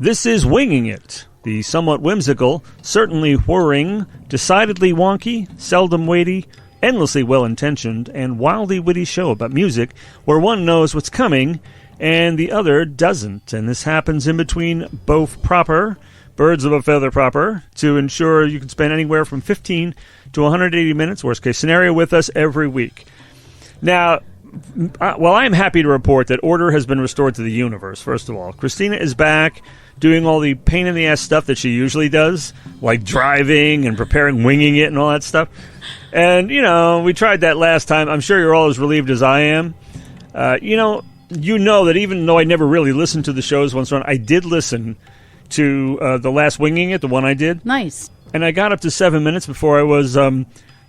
This is Winging It, the somewhat whimsical, certainly whirring, decidedly wonky, seldom weighty, endlessly well-intentioned, and wildly witty show about music where one knows what's coming and the other doesn't. And this happens in between both proper, birds of a feather proper, to ensure you can spend anywhere from 15 to 180 minutes, worst case scenario, with us every week. Now, well, I'm happy to report that order has been restored to the universe, first of all. Christina is back doing all the pain-in-the-ass stuff that she usually does, like driving and preparing, winging it and all that stuff. And, you know, we tried that last time. I'm sure you're all as relieved as I am. You know that even though I never really listened to the shows once around, I did listen to the last Winging It, the one I did. Nice. And I got up to 7 minutes before I was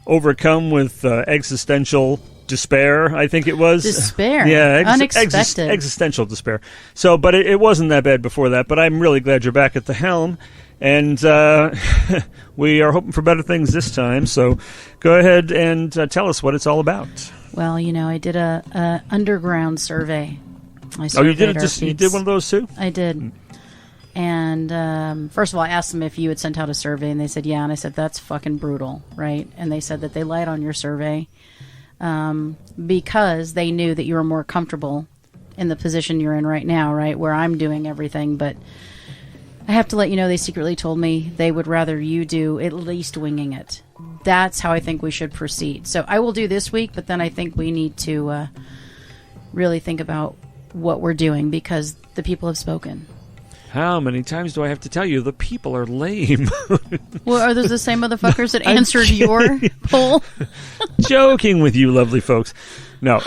overcome with existential despair, I think it was. Despair? Yeah. Unexpected. Existential despair. So, but it wasn't that bad before that, but I'm really glad you're back at the helm. And we are hoping for better things this time. So go ahead and tell us what it's all about. Well, you know, I did a underground survey. You did it? You did one of those too? I did. And first of all, I asked them if you had sent out a survey, and they said, yeah. And I said, that's fucking brutal, right? And they said that they lied on your survey because they knew that you were more comfortable in the position you're in right now, right, where I'm doing everything. But I have to let you know, they secretly told me they would rather you do at least Winging It. That's how I think we should proceed. So I will do this week, but then I think we need to really think about what we're doing because the people have spoken. How many times do I have to tell you the people are lame? Well, are those the same motherfuckers that answered your poll? Joking with you, lovely folks. No,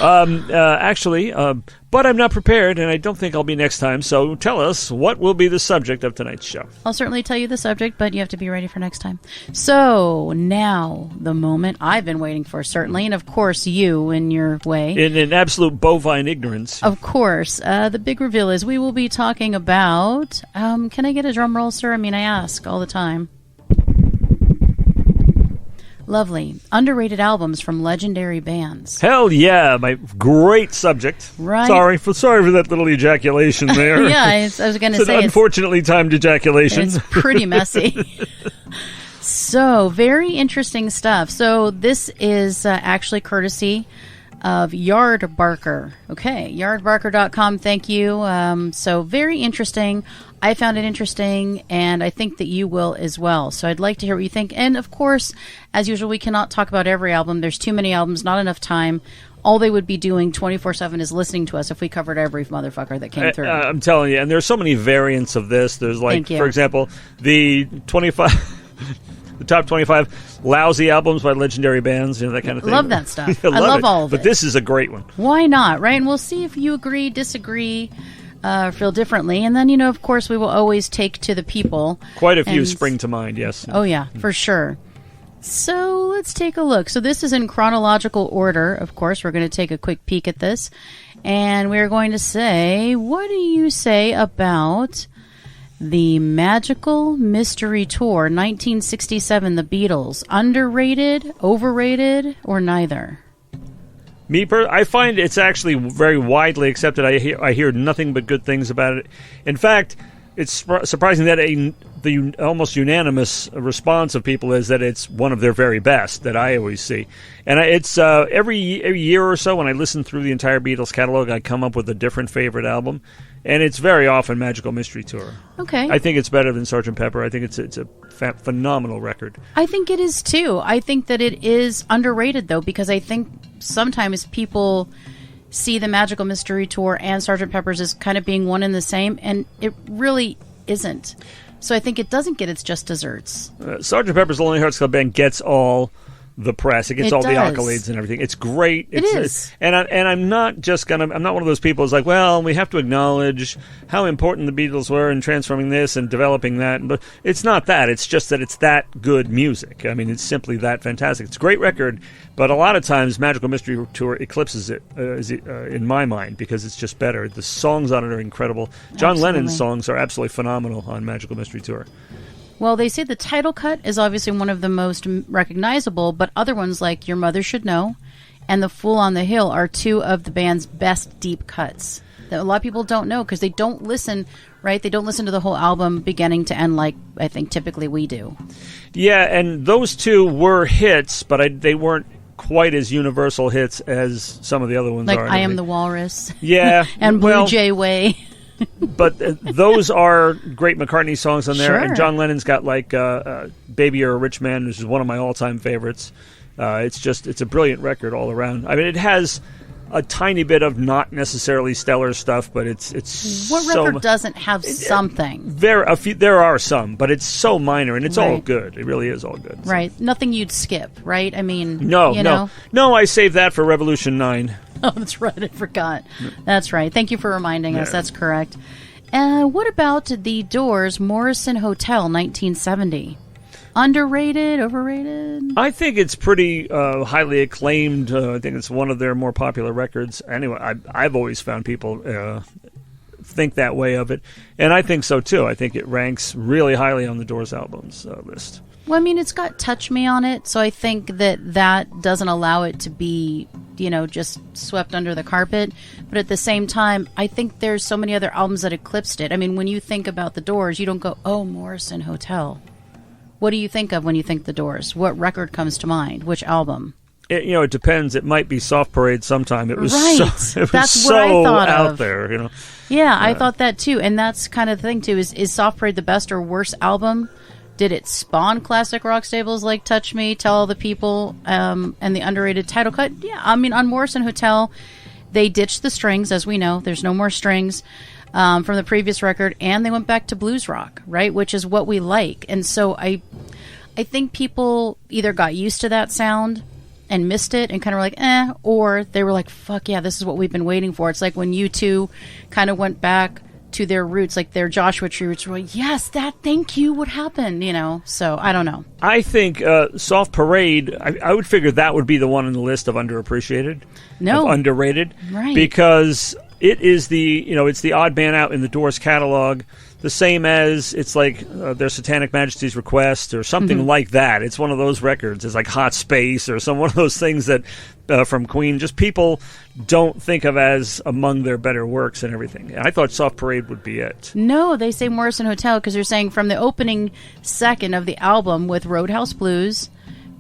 actually, but I'm not prepared, and I don't think I'll be next time. So tell us, what will be the subject of tonight's show? I'll certainly tell you the subject, but you have to be ready for next time. So now, the moment I've been waiting for, certainly, and of course you in your way. In absolute bovine ignorance. Of course. The big reveal is we will be talking about, can I get a drum roll, sir? I mean, I ask all the time. Lovely. Underrated albums from legendary bands. Hell yeah, my great subject. Right. Sorry for that little ejaculation there. Yeah, I was going to say. It's an unfortunately timed ejaculation. It's pretty messy. So, very interesting stuff. So, this is actually courtesy of Yardbarker. Okay, yardbarker.com. Thank you. So, very interesting. I found it interesting, and I think that you will as well. So I'd like to hear what you think. And, of course, as usual, we cannot talk about every album. There's too many albums, not enough time. All they would be doing 24/7 is listening to us if we covered every motherfucker that came through. I'm telling you, and there's so many variants of this. There's like, for example, the 25... The top 25 lousy albums by legendary bands, you know, that kind of thing. Love that stuff. I love all of it. But this is a great one. Why not, right? And we'll see if you agree, disagree, feel differently. And then, you know, of course, we will always take to the people. Quite a few spring to mind, yes. Oh, yeah, for sure. So let's take a look. So this is in chronological order. Of course, we're going to take a quick peek at this. And we're going to say, what do you say about the Magical Mystery Tour 1967, The Beatles? Underrated, overrated, or neither? I find it's actually very widely accepted. I hear nothing but good things about it. In fact, it's surprising that the almost unanimous response of people is that it's one of their very best that I always see. And it's every year or so when I listen through the entire Beatles catalog, I come up with a different favorite album. And it's very often Magical Mystery Tour. Okay. I think it's better than Sgt. Pepper. I think it's a phenomenal record. I think it is, too. I think that it is underrated, though, because I think sometimes people see the Magical Mystery Tour and Sgt. Pepper's as kind of being one and the same, and it really isn't. So I think it doesn't get its just desserts. Sgt. Pepper's Lonely Hearts Club Band gets all the press. It gets all the accolades and everything. It's great. It is. And I'm not one of those people who's like, well, we have to acknowledge how important the Beatles were in transforming this and developing that. But it's not that. It's just that it's that good music. I mean, it's simply that fantastic. It's a great record, but a lot of times Magical Mystery Tour eclipses it, in my mind, because it's just better. The songs on it are incredible. John Lennon's songs are absolutely phenomenal on Magical Mystery Tour. Well, they say the title cut is obviously one of the most recognizable, but other ones like Your Mother Should Know and The Fool on the Hill are two of the band's best deep cuts that a lot of people don't know because they don't listen, right? They don't listen to the whole album beginning to end like I think typically we do. Yeah, and those two were hits, but they weren't quite as universal hits as some of the other ones like are. I Am the Walrus. Yeah. And Blue Jay Way. But those are great McCartney songs on there. Sure. And John Lennon's got like Baby You're a Rich Man, which is one of my all-time favorites. It's a brilliant record all around. I mean, it has a tiny bit of not necessarily stellar stuff, but it's what so record doesn't have something? There are some, but it's so minor, and it's all good. It really is all good. So. Right. Nothing you'd skip, right? I mean, no. I saved that for Revolution 9. Oh, that's right. I forgot. That's right. Thank you for reminding us. That's correct. What about The Doors' Morrison Hotel, 1970? Underrated, overrated? I think it's pretty highly acclaimed. I think it's one of their more popular records. Anyway, I've always found people think that way of it, and I think so too. I think it ranks really highly on the Doors albums list. Well, I mean, it's got Touch Me on it, so I think that doesn't allow it to be, just swept under the carpet. But at the same time, I think there's so many other albums that eclipsed it. I mean, when you think about the Doors, you don't go, oh, Morrison Hotel. What do you think of when you think the Doors? What record comes to mind? Which album? It depends. It might be Soft Parade sometime. It was right. That's what I thought out of. there, Yeah, I thought that too. And that's kind of the thing too, is Soft Parade the best or worst album? Did it spawn classic rock staples like Touch Me, Tell All the People, and the underrated title cut? Yeah, I mean, on Morrison Hotel, they ditched the strings, as we know. There's no more strings from the previous record, and they went back to blues rock, right, which is what we like. And so I think people either got used to that sound and missed it and kind of were like, or they were like, fuck yeah, this is what we've been waiting for. It's like when U2 kind of went back to their roots, like their Joshua Tree roots, were like, yes, thank you, what happened, So I don't know. I think Soft Parade, I would figure that would be the one on the list of underappreciated, of underrated, right? Because it is it's the odd man out in the Doors catalog, the same as it's like their Satanic Majesty's Request or something like that. It's one of those records. It's like Hot Space or one of those things that from Queen, just people don't think of as among their better works and everything. I thought Soft Parade would be it. No, they say Morrison Hotel because they're saying from the opening second of the album with Roadhouse Blues,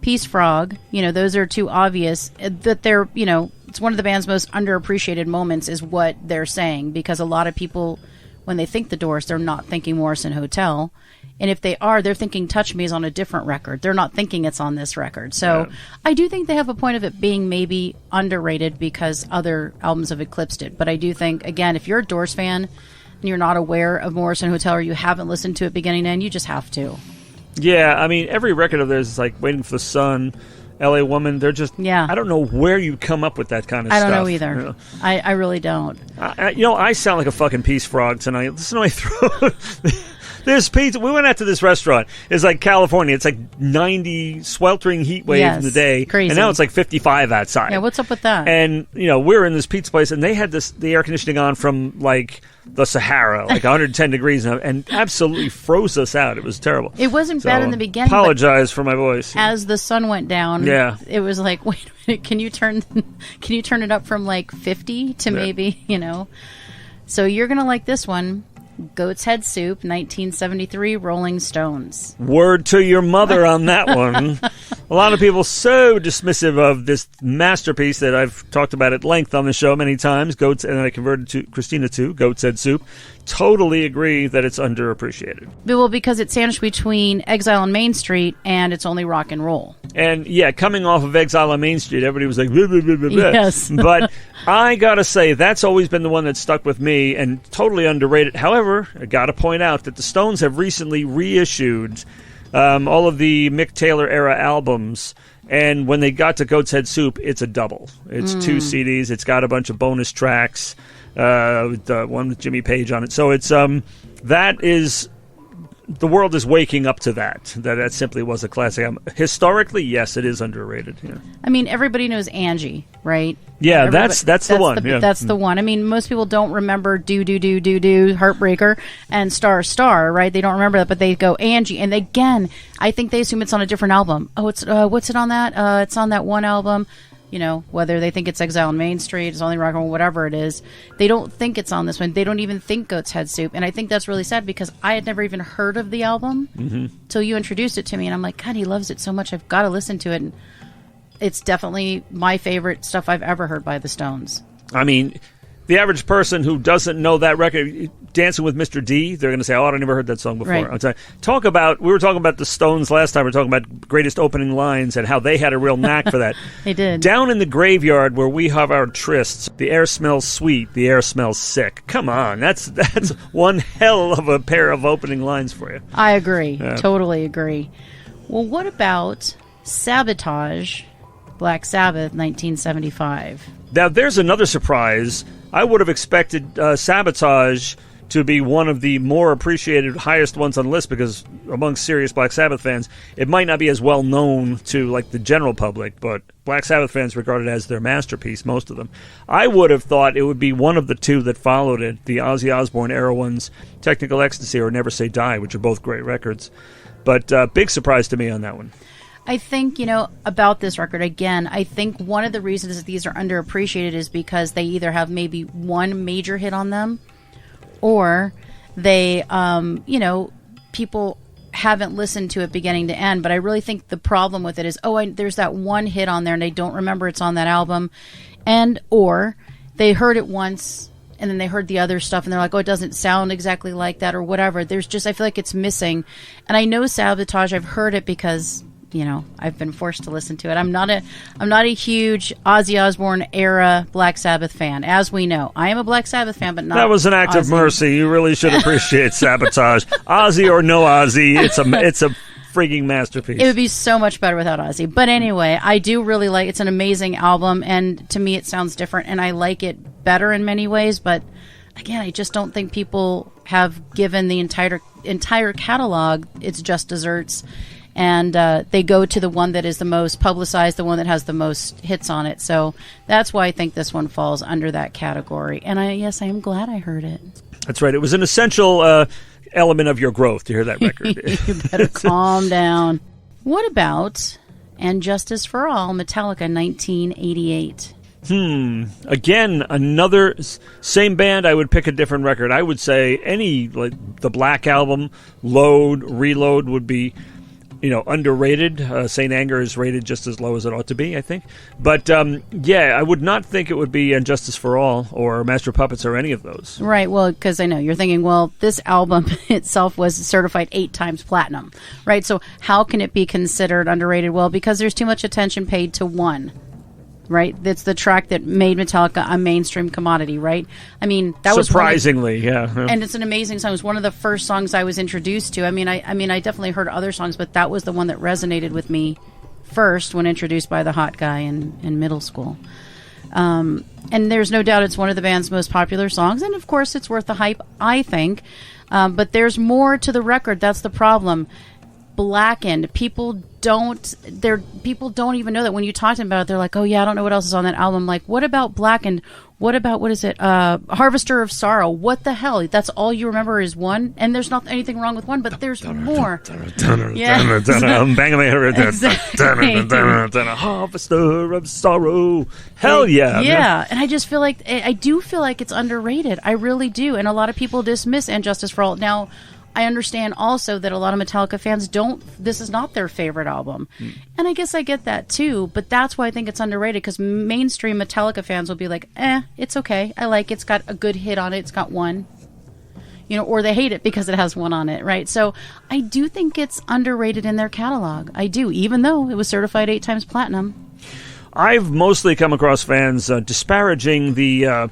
Peace Frog, those are two obvious that they're, it's one of the band's most underappreciated moments is what they're saying because a lot of people, when they think the Doors, they're not thinking Morrison Hotel. And if they are, they're thinking Touch Me is on a different record. They're not thinking it's on this record. So I do think they have a point of it being maybe underrated because other albums have eclipsed it. But I do think, again, if you're a Doors fan and you're not aware of Morrison Hotel or you haven't listened to it beginning to end, you just have to. Yeah, I mean, every record of theirs is like Waiting for the Sun, L.A. Woman. They're just, I don't know where you come up with that kind of stuff. I don't know either. I really don't. I sound like a fucking peace frog tonight. Listen to my throat. There's pizza. We went out to this restaurant. It's like California. It's like 90 sweltering heat wave in the day. Crazy. And now it's like 55 outside. Yeah, what's up with that? And, we're in this pizza place, and they had the air conditioning on from, like, the Sahara, like 110 degrees, and absolutely froze us out. It was terrible. It wasn't bad in the beginning. Apologize for my voice. As the sun went down, it was like, wait a minute, can you turn it up from, like, 50 to maybe, So you're going to like this one. Goat's Head Soup, 1973, Rolling Stones. Word to your mother on that one. A lot of people so dismissive of this masterpiece that I've talked about at length on the show many times. And I converted to Christina to Goat's Head Soup. Totally agree that it's underappreciated. Well, because it's sandwiched between Exile on Main Street and It's Only Rock and Roll. And coming off of Exile on Main Street, everybody was like, blah, blah, blah, blah, blah. Yes. But I gotta say, that's always been the one that stuck with me and totally underrated. However, I gotta point out that the Stones have recently reissued all of the Mick Taylor era albums. And when they got to Goat's Head Soup, it's a double. It's 2 CDs. It's got a bunch of bonus tracks. One with Jimmy Page on it. So it's that is the world is waking up to that simply was a classic. Historically, yes, it is underrated. Yeah. I mean, everybody knows Angie, right? Yeah, that's the one. That's the one. I mean, most people don't remember Do Heartbreaker and Star, right? They don't remember that, but they go Angie, and again, I think they assume it's on a different album. Oh, it's what's it on that? It's on that one album. whether they think it's Exile on Main Street, it's Only Rock and Roll, whatever it is, they don't think it's on this one. They don't even think Goat's Head Soup. And I think that's really sad because I had never even heard of the album till you introduced it to me. And I'm like, God, he loves it so much. I've got to listen to it. And it's definitely my favorite stuff I've ever heard by the Stones. I mean, the average person who doesn't know that record, Dancing with Mr. D, they're going to say, "Oh, I never heard that song before." Right. I'll tell you, we were talking about the Stones last time. We were talking about greatest opening lines and how they had a real knack for that. They did. Down in the graveyard where we have our trysts, the air smells sweet, the air smells sick. Come on, that's one hell of a pair of opening lines for you. I agree. Yeah. Totally agree. Well, what about Sabotage, Black Sabbath, 1975? Now, there's another surprise. I would have expected Sabotage to be one of the more appreciated, highest ones on the list because among serious Black Sabbath fans, it might not be as well known to like the general public, but Black Sabbath fans regard it as their masterpiece, most of them. I would have thought it would be one of the two that followed it, the Ozzy Osbourne era ones, Technical Ecstasy or Never Say Die, which are both great records. But big surprise to me on that one. I think, about this record, again, I think one of the reasons that these are underappreciated is because they either have maybe one major hit on them or they, people haven't listened to it beginning to end. But I really think the problem with it is, there's that one hit on there and they don't remember it's on that album. Or they heard it once and then they heard the other stuff and they're like, it doesn't sound exactly like that or whatever. I feel like it's missing. And I know Sabotage, I've heard it because I've been forced to listen to it. I'm not a huge Ozzy Osbourne era Black Sabbath fan, as we know. I am a Black Sabbath fan, but not. That was an act of mercy. You really should appreciate Sabotage. Ozzy or no Ozzy, it's a freaking masterpiece. It would be so much better without Ozzy. But anyway, I do really like. It's an amazing album, and to me, it sounds different, and I like it better in many ways. But again, I just don't think people have given the entire catalog its just desserts. And they go to the one that is the most publicized, the one that has the most hits on it. So that's why I think this one falls under that category. And I am glad I heard it. That's right. It was an essential element of your growth to hear that record. You better calm down. What about And Justice for All, Metallica, 1988? Again, another same band. I would pick a different record. I would say the Black Album, Load, Reload would be underrated. Saint Anger is rated just as low as it ought to be, I think. But, I would not think it would be Justice for All or Master of Puppets or any of those. Right, well, because I know you're thinking, this album itself was certified 8 times platinum, right? So how can it be considered underrated? Well, because there's too much attention paid to one. Right, that's the track that made Metallica a mainstream commodity. Right, I mean that was surprisingly, and it's an amazing song. It was one of the first songs I was introduced to. I mean, I definitely heard other songs, but that was the one that resonated with me first when introduced by the hot guy in middle school. And there's no doubt it's one of the band's most popular songs, and of course it's worth the hype, I think. But there's more to the record. That's the problem. Blackened. People don't even know that. When you talk to them about it, they're like, oh yeah, I don't know what else is on that album. Like, what about Blackened? What about, what is it? Harvester of Sorrow. What the hell? That's all you remember is one? And there's not anything wrong with one, but there's more. Yeah. I'm banging my head. Harvester of Sorrow. Hell yeah. Yeah. And I just feel like, I do feel like it's underrated. I really do. And a lot of people dismiss And Justice for All. Now, I understand also that a lot of Metallica fans this is not their favorite album. And I guess I get that too, but that's why I think it's underrated, because mainstream Metallica fans will be like, it's okay. I like it. It's got a good hit on it. It's got one. Or they hate it because it has one on it, right? So I do think it's underrated in their catalog. I do, even though it was certified 8 times platinum. I've mostly come across fans disparaging the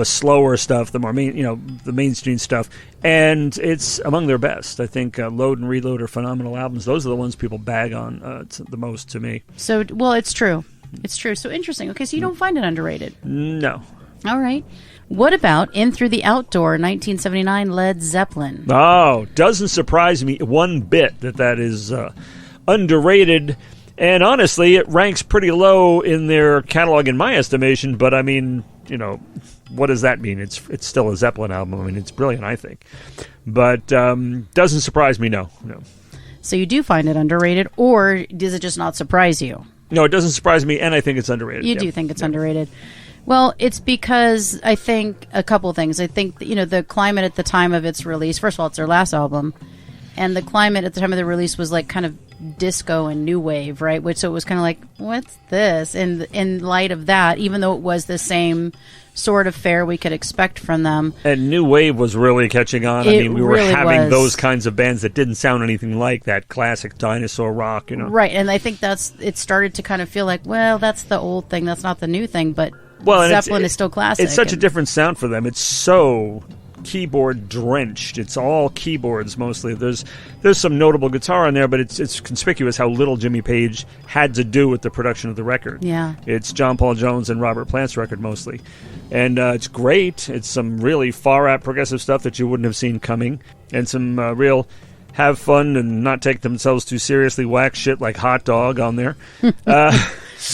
slower stuff, the more the mainstream stuff, and it's among their best. I think Load and Reload are phenomenal albums. Those are the ones people bag on the most to me. So, well, it's true. It's true. So interesting. Okay, so you don't find it underrated? No. All right. What about In Through the Outdoor, 1979, Led Zeppelin? Oh, doesn't surprise me one bit that is underrated. And honestly, it ranks pretty low in their catalog in my estimation, but I mean, what does that mean? It's still a Zeppelin album. I mean, it's brilliant, I think. But doesn't surprise me, no. So you do find it underrated, or does it just not surprise you? No, it doesn't surprise me, and I think it's underrated. You do think it's underrated. Well, it's because I think a couple things. I think, the climate at the time of its release, first of all, it's their last album, and the climate at the time of the release was like kind of disco and new wave, right? So it was kind of like, what's this? And in light of that, even though it was the same sort of fare we could expect from them. And new wave was really catching on. We were really having those kinds of bands that didn't sound anything like that classic dinosaur rock, Right, and I think it started to kind of feel like, well, that's the old thing, that's not the new thing, but Zeppelin is still classic. It's such a different sound for them. It's so keyboard drenched. It's all keyboards mostly. There's some notable guitar on there, but it's conspicuous how little Jimmy Page had to do with the production of the record. Yeah. It's John Paul Jones and Robert Plant's record mostly. And it's great. It's some really far-out progressive stuff that you wouldn't have seen coming. And some real have fun and not take themselves too seriously whack shit like Hot Dog on there.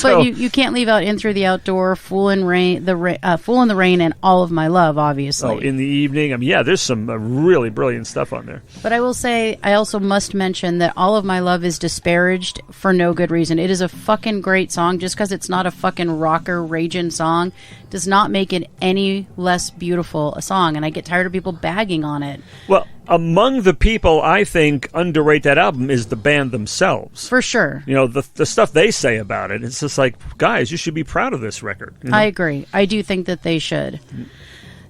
But you can't leave out In Through the Outdoor, Fool in the Rain, and All of My Love, obviously. Oh, In the Evening. There's some really brilliant stuff on there. But I will say, I also must mention that All of My Love is disparaged for no good reason. It is a fucking great song. Just because it's not a fucking rocker raging song does not make it any less beautiful a song. And I get tired of people bagging on it. Well, among the people I think underrate that album is the band themselves. For sure. The stuff they say about it, it's just like, guys, you should be proud of this record. I agree. I do think that they should.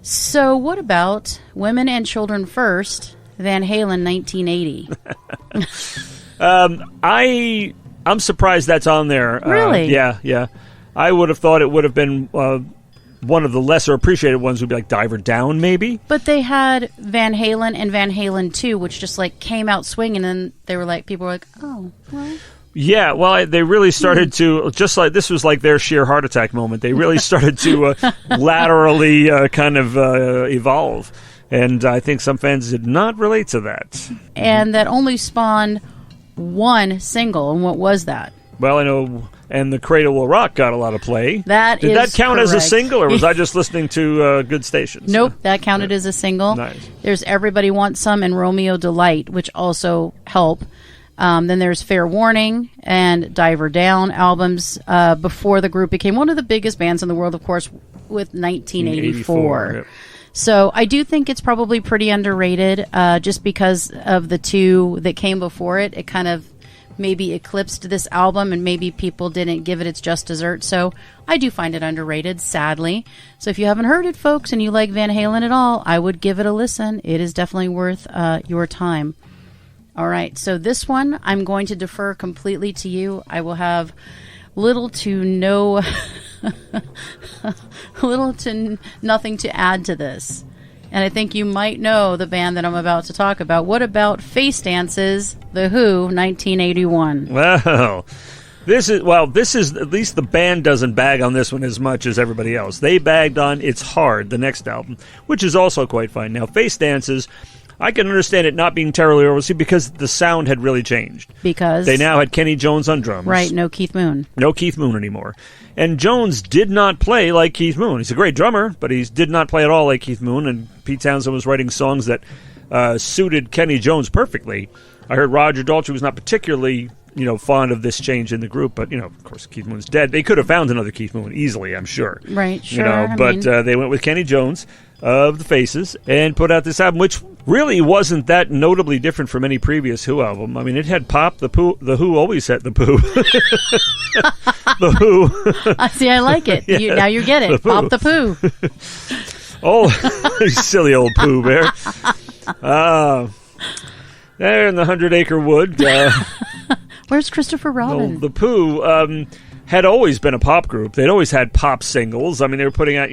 So what about Women and Children First, Van Halen 1980? I'm surprised that's on there. Really? Yeah. I would have thought it would have been one of the lesser appreciated ones would be like Diver Down, maybe. But they had Van Halen and Van Halen 2, which just like came out swinging, and they were like, people were like, oh, well. Yeah, well, they really started to, just like this was like their sheer heart attack moment. They really started to laterally kind of evolve. And I think some fans did not relate to that. And that only spawned one single. And what was that? Well, I know, and The Cradle Will Rock got a lot of play. Did that count correct. as a single, or was I just listening to good stations? Nope, that counted as a single. Nice. There's Everybody Wants Some and Romeo Delight, which also help. Then there's Fair Warning and Diver Down albums before the group became one of the biggest bands in the world, of course, with 1984. Yep. So I do think it's probably pretty underrated just because of the two that came before it. It kind of maybe eclipsed this album, and maybe people didn't give it its just dessert. So I do find it underrated, sadly. So if you haven't heard it, folks, and you like Van Halen at all, I would give it a listen. It is definitely worth your time. All right, so this one I'm going to defer completely to you. I will have little to nothing to add to this. And I think you might know the band that I'm about to talk about. What about Face Dances, The Who, 1981? Well, this is at least the band doesn't bag on this one as much as everybody else. They bagged on It's Hard, the next album, which is also quite fine. Now, Face Dances, I can understand it not being terribly overseen because the sound had really changed. Because they now had Kenny Jones on drums. Right, no Keith Moon. No Keith Moon anymore. And Jones did not play like Keith Moon. He's a great drummer, but he did not play at all like Keith Moon, and Pete Townsend was writing songs that suited Kenny Jones perfectly. I heard Roger Daltrey was not particularly fond of this change in the group, but of course Keith Moon's dead. They could have found another Keith Moon easily, I'm sure. Right, sure. But they went with Kenny Jones of the Faces and put out this album, which really wasn't that notably different from any previous Who album. I mean, it had pop. The Who always had the Pooh. The Who. I see. I like it. Yeah, now you get it. Pop the Pooh. Oh, silly old Pooh Bear. There in the 100-acre wood. Where's Christopher Robin? The Pooh had always been a pop group. They'd always had pop singles. I mean, they were putting out,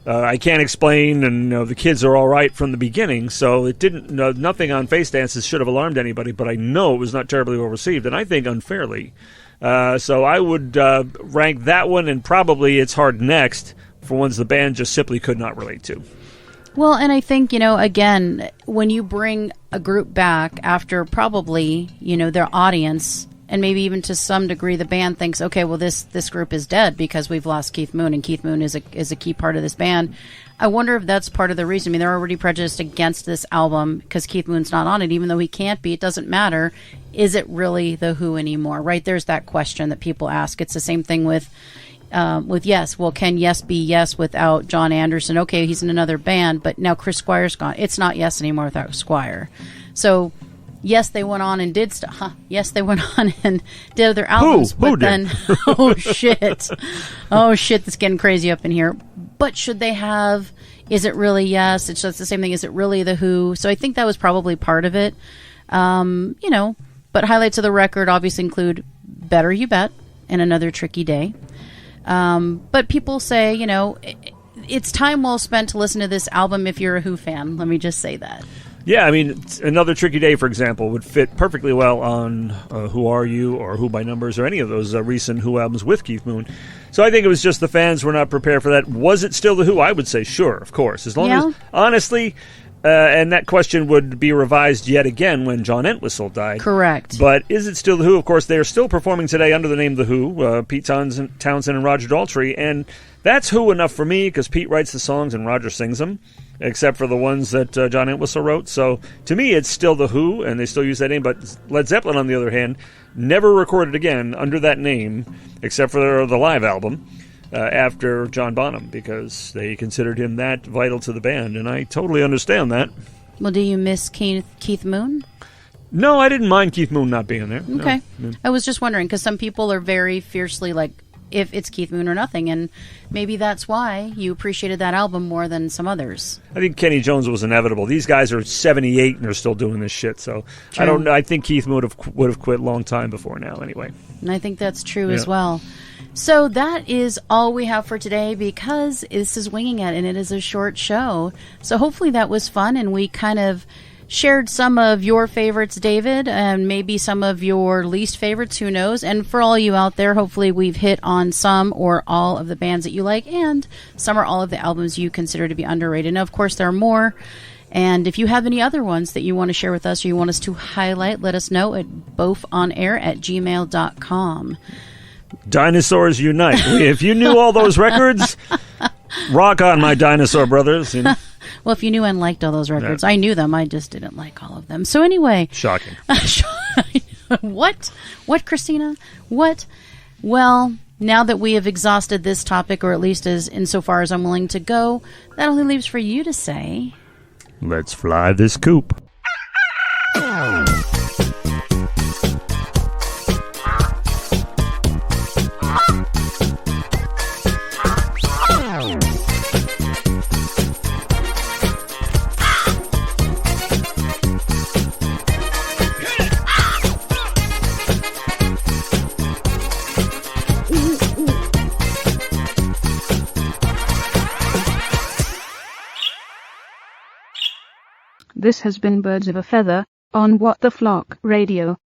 I Can't Explain, and The Kids Are All Right from the beginning, so it didn't. Nothing on Face Dances should have alarmed anybody, but I know it was not terribly well received, and I think unfairly. So I would rank that one, and probably It's Hard next, for ones the band just simply could not relate to. Well, and I think, again, when you bring a group back after probably, their audience and maybe even to some degree the band thinks, okay, well this group is dead because we've lost Keith Moon, and Keith Moon is a key part of this band. I wonder if that's part of the reason. I mean, they're already prejudiced against this album because Keith Moon's not on it, even though he can't be. It doesn't matter. Is it really The Who anymore, right? There's that question that people ask. It's the same thing with Yes. Well, can Yes be Yes without John Anderson? Okay, he's in another band, but now Chris Squire's gone. It's not Yes anymore without Squire. So, yes, they went on and did stuff. Yes, they went on and did other albums. Who then, oh shit, that's getting crazy up in here. But should they have? Is it really Yes? It's just the same thing. Is it really The Who? So I think that was probably part of it. But highlights of the record obviously include Better You Bet and Another Tricky Day. But people say, it's time well spent to listen to this album if you're a Who fan. Let me just say that. Yeah, I mean, Another Tricky Day, for example, would fit perfectly well on Who Are You or Who by Numbers or any of those recent Who albums with Keith Moon. So I think it was just the fans were not prepared for that. Was it still The Who? I would say sure, of course. As long as, honestly, and that question would be revised yet again when John Entwistle died. Correct. But is it still The Who? Of course, they are still performing today under the name The Who, Pete Townsend and Roger Daltrey, and that's Who enough for me because Pete writes the songs and Roger sings them, except for the ones that John Entwistle wrote. So to me, it's still The Who, and they still use that name. But Led Zeppelin, on the other hand, never recorded again under that name, except for the live album, after John Bonham, because they considered him that vital to the band, and I totally understand that. Well, do you miss Keith Moon? No, I didn't mind Keith Moon not being there. Okay. No. I was just wondering, because some people are very fiercely like, if it's Keith Moon or nothing, and maybe that's why you appreciated that album more than some others. I think Kenny Jones was inevitable. These guys are 78 and they're still doing this shit, so true. I don't know. I think Keith would have quit a long time before now anyway. And I think that's true as well. So that is all we have for today because this is Winging It and it is a short show. So hopefully that was fun and we kind of shared some of your favorites, David, and maybe some of your least favorites, who knows. And for all you out there, hopefully we've hit on some or all of the bands that you like and some or all of the albums you consider to be underrated. Now, of course, there are more. And if you have any other ones that you want to share with us or you want us to highlight, let us know at bofonair@gmail.com. Dinosaurs unite. If you knew all those records, rock on, my dinosaur brothers. Well, if you knew and liked all those records, I knew them. I just didn't like all of them. So anyway. Shocking. What? What, Christina? What? Well, now that we have exhausted this topic, or at least as insofar as I'm willing to go, that only leaves for you to say, let's fly this coop. This has been Birds of a Feather on What the Flock Radio.